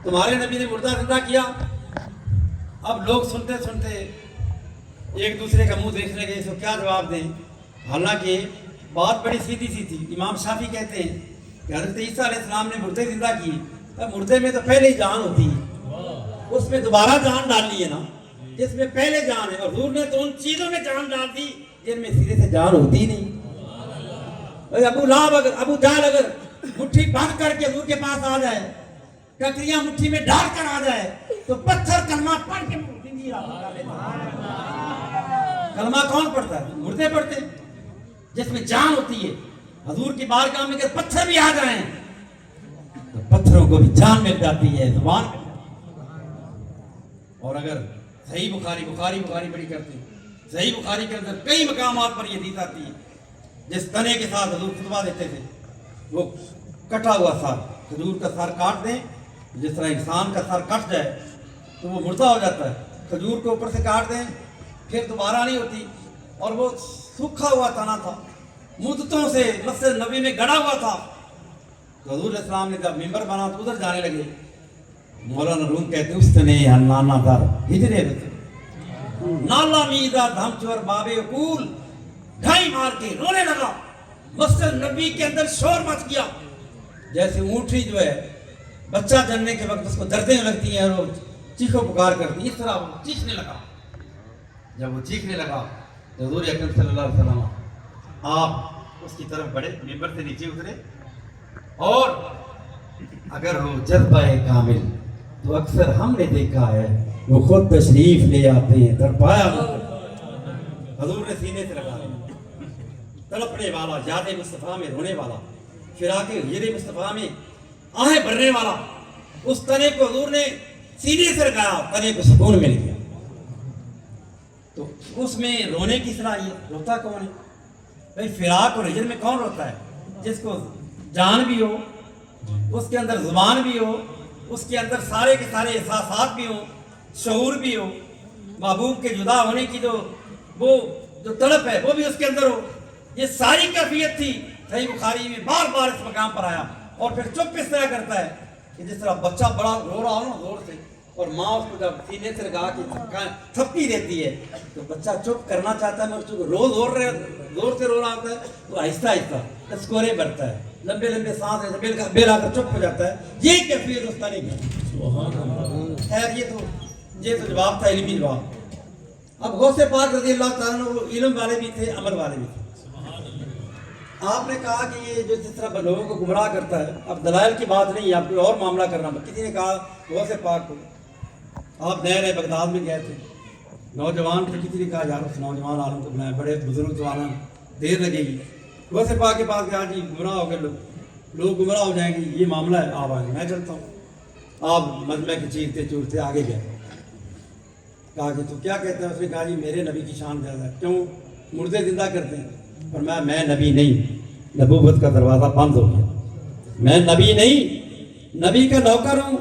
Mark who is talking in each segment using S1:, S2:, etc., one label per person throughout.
S1: تمہارے نبی نے مردہ زندہ کیا. اب لوگ سنتے سنتے ایک دوسرے کا منہ دیکھنے گئے اس کو کیا جواب دیں. حالانکہ بات بڑی سیدھی سی تھی. امام شافعی کہتے ہیں کہ حضرت عیسیٰ علیہ السلام نے مردے زندہ کیے. اب مردے میں تو پہلے ہی جان ہوتی ہے, اس میں دوبارہ جان ڈالنی ہے نا, جس میں پہلے جان ہے. اور حضور نے تو ان چیزوں میں جان ڈال دی جن میں سرے سے جان ہوتی نہیں. ابو جہل اگر مٹھی باندھ کر کے حضور کے پاس آ جائے, ککریاں مٹھی میں ڈال کر آ جائے, تو پتھر کلمہ پڑھ کے کلمہ کون پڑھتا ہے؟ مردے پڑھتے ہیں جس میں جان ہوتی ہے. حضور کی بارگاہ میں اگر پتھر بھی آ جائیں تو پتھروں کو بھی جان مل جاتی ہے, زبان. اور اگر صحیح بخاری بڑی کرتے ہیں, صحیح بخاری کے اندر کئی مقامات پر یہ حدیث آتی ہے. جس تنے کے ساتھ حضور خطبہ دیتے تھے وہ کٹا ہوا سر, حضور کا سر کاٹ دیں, جس طرح انسان کا سر کٹ جائے تو وہ مردہ ہو جاتا ہے. کھجور کو اوپر سے کاٹ دیں پھر دوبارہ نہیں ہوتی. اور وہ سوکھا ہوا تنا تھا, مدتوں سے مسجد نبی میں گڑا ہوا تھا. تو حضور علیہ السلام نے جب ممبر بنا تو ادھر جانے لگے. مولانا روم کہتے ہیں اس نے نانا در ہجرے نالا میدا دھم چور بابے اقول, ڈھائی مار کے رونے لگا. مسجد نبی کے اندر شور مچ گیا, جیسے اونٹھی جو ہے بچہ جننے کے وقت اس کو دردیں لگتی ہیں اور وہ چیخو پکار کرتی, اس طرح وہ چیخنے لگا. جب وہ چیخنے لگا تو حضور اکرم صلی اللہ علیہ وسلم آپ اس کی طرف بڑھے, ممبر سے نیچے اترے, اور اگر وہ جذبہ کامل تو اکثر ہم نے دیکھا ہے وہ خود تشریف لے آتے ہیں تڑپایا. حضور نے سینے سے لگا تڑپنے والا, یاد مصطفیٰ میں رونے والا, فراق ہجر مصطفیٰ میں آہیں بھرنے والا, اس تنے کو حضور نے سینے سے لگایا, تنے کو سکون مل گیا. تو اس میں رونے کی صلاحیت, روتا کون ہے بھائی؟ فراق اور ہجر میں کون روتا ہے؟ جس کو جان بھی ہو, اس کے اندر زبان بھی ہو, اس کے اندر سارے کے سارے احساسات بھی ہوں, شعور بھی ہو, محبوب کے جدا ہونے کی جو تڑپ ہے وہ بھی اس کے اندر ہو. یہ ساری کیفیت تھی. صحیح بخاری میں بار بار اس مقام پر آیا. اور پھر چپ اس طرح کرتا ہے کہ جس طرح بچہ بڑا رو رہا ہو نا زور سے, اور ماں اس کو جب سینے سے لگا کے تھپکی دیتی ہے تو بچہ چپ کرنا چاہتا ہے, مگر روز زور سے رو رہا ہوتا ہے تو آہستہ آہستہ اسکورے بڑھتا ہے, لمبے لمبے سانس بے لا کر چپ ہو جاتا ہے. یہ کیفیت اس طرح کی. خیر یہ تو جواب تھا, علمی جواب. اب غوث پاک رضی اللہ تعالیٰ عنہ وہ علم والے بھی تھے, عمل والے بھی تھے. آپ نے کہا کہ یہ جو جس طرح لوگوں کو گمراہ کرتا ہے, اب دلائل کی بات نہیں ہے, آپ کوئی اور معاملہ کرنا. کسی نے کہا غوث پاک کو, آپ نئے بغداد میں گئے تھے, نوجوان تھے, کسی نے کہا یار اس نوجوان عالم کو بنایا, بڑے بزرگ جوان, دیر لگے گی. غوث پاک کے پاس گیا, جی گمراہ ہو گئے لوگ گمراہ ہو جائیں گے, یہ معاملہ ہے, آپ آئیں, میں چلتا ہوں. آپ مجمع کے چیرتے چورتے آگے گئے. کہا کہ تو کیا کہتے ہیں؟ اس نے کہا جی میرے نبی کی شان زیادہ ہے. کیوں؟ مردے زندہ کرتے ہیں. اور میں نبی نہیں, نبوت کا دروازہ بند ہو گیا. میں نبی نہیں, نبی کا نوکر ہوں.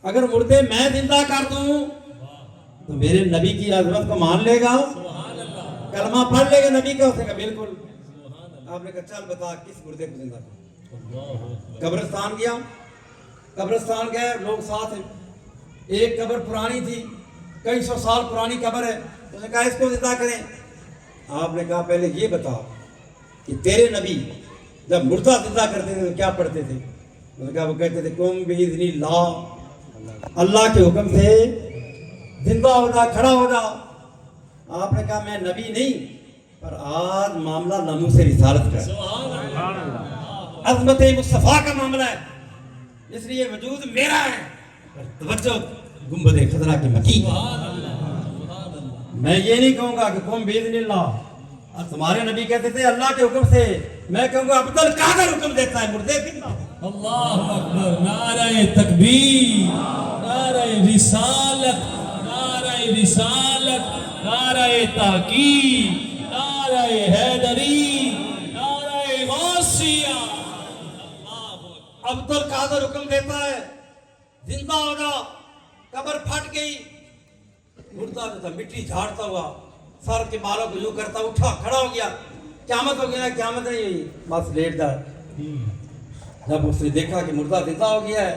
S1: اگر مردے میں زندہ کر دوں تو میرے نبی کی عظمت کو مان لے گا, کلمہ پڑھ لے گا نبی کا. اسے کہا بالکل. آپ نے کہا چل بتا کس مردے کو زندہ کر. قبرستان گیا, قبرستان گئے, لوگ ساتھ ہیں. ایک قبر پرانی تھی, کئی سو سال پرانی قبر ہے. اس نے کہا اس کو زندہ کریں. آپ نے کہا پہلے یہ بتا کہ تیرے نبی جب مردہ زندہ کرتے تھے تو کیا پڑھتے تھے؟ اس نے کہا وہ کہتے تھے قم باذن اللہ, اللہ کے حکم سے زندہ ہو جا, کھڑا ہو جا. آپ نے کہا میں نبی نہیں, پر آج معاملہ ناموس رسالت کا ہے, عظمت مصطفیٰ کا معاملہ ہے, اس لیے وجود میرا ہے. توجہ گنبد خضرا کے مکی. میں یہ نہیں کہوں گا کہ قم باذن اللہ, تمہارے نبی کہتے تھے اللہ کے حکم سے, میں کہوں گا عبد القادر حکم دیتا ہے مردے زندہ.
S2: اللہ اکبر, نعرہ تکبیر, نعرہ رسالت, نعرہ رسالت, نعرہ تحقیق, نعرہ حیدری, نعرہ غوثیہ.
S1: عبد القادر حکم دیتا ہے زندہ ہو جا. قبر پھٹ گئی, مردہ جو تھا مٹی جھاڑتا ہوا سر کے بالوں کو یوں کرتا, اٹھا کھڑا ہو گیا. قیامت ہو گیا, قیامت نہیں, بس لیٹ جا. جب اس نے دیکھا کہ مردہ زندہ ہو گیا ہے,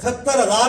S1: 70,000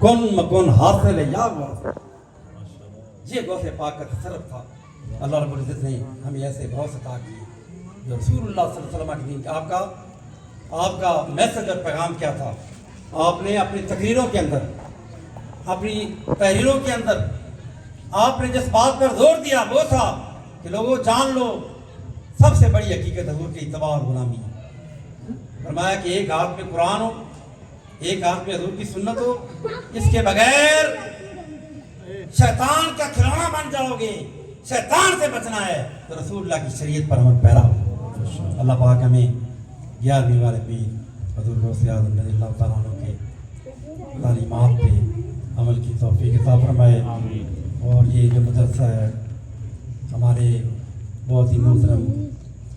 S1: کن مکن حاصل یا یہ غوث پاک کا تصرف تھا. اللہ رب العزت نے ہمیں ایسے غوث عطا کیے جو رسول اللہ صلی اللہ علیہ وسلم کے دین آپ کا میسج اور پیغام کیا تھا. آپ نے اپنی تقریروں کے اندر، اپنی تحریروں کے اندر آپ نے جس بات پر زور دیا وہ تھا کہ لوگوں جان لو سب سے بڑی حقیقت حضور کی اتباع اور غلامی ہے. فرمایا کہ ایک ہاتھ میں قرآن ہو، ایک ہاتھ میں حضور کی سنت ہو، اس کے بغیر شیطان کا کھلونا بن جاؤ گے. شیطان سے بچنا ہے تو رسول اللہ کی شریعت پر عمل پیرا ہو. اللہ پاک ہمیں 11ویں والے پیر حضور غوث اعظم رضی اللہ تعالیٰ عنہ کے تعلیمات پہ عمل کی توفیق عطا فرمائے. اور یہ جو مدرسہ ہے ہمارے بہت ہی محترم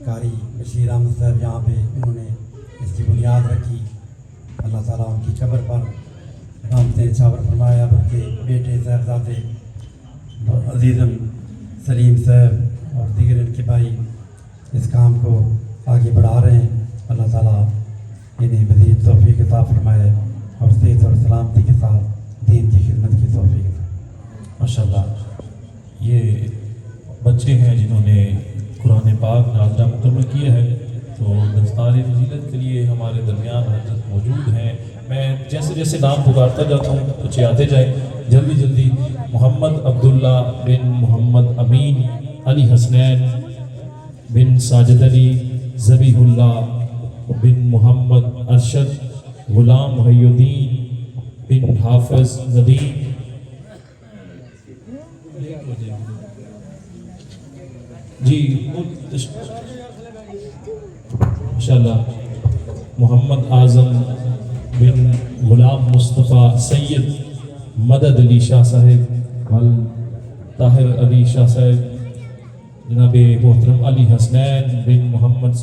S1: قاری بشیر احمد صاحب یہاں پہ انہوں نے اس کی بنیاد رکھی. اللہ تعالیٰ ان کی قبر پر رحمتیں چھاور فرمایا. ان کے بیٹے صاحبزادے عزیزم سلیم صاحب اور دیگر ان کے بھائی اس کام کو آگے بڑھا رہے ہیں. اللہ تعالیٰ انہیں مزید توفیق عطا فرمائے اور صحت اور سلامتی کے ساتھ دین کی خدمت کی توفیق عطا.
S2: ماشاءاللہ یہ بچے ہیں جنہوں نے قرآن پاک ناظرہ مکمل کیا ہے، تو دستار فضیلت کے لیے ہمارے درمیان حضرت موجود ہیں. میں جیسے جیسے نام پکارتا جاتا ہوں کچھ آتے جائیں جلدی جلدی. محمد عبداللہ بن محمد امین علی حسنین بن ساجد علی ذبیح اللہ بن محمد ارشد غلام محی الدین بن حافظ ندیم. جی ماشاءاللہ محمد اعظم بن غلام مصطفیٰ سید مدد علی شاہ صاحب طاہر علی شاہ صاحب، جناب محترم علی حسنین بن محمد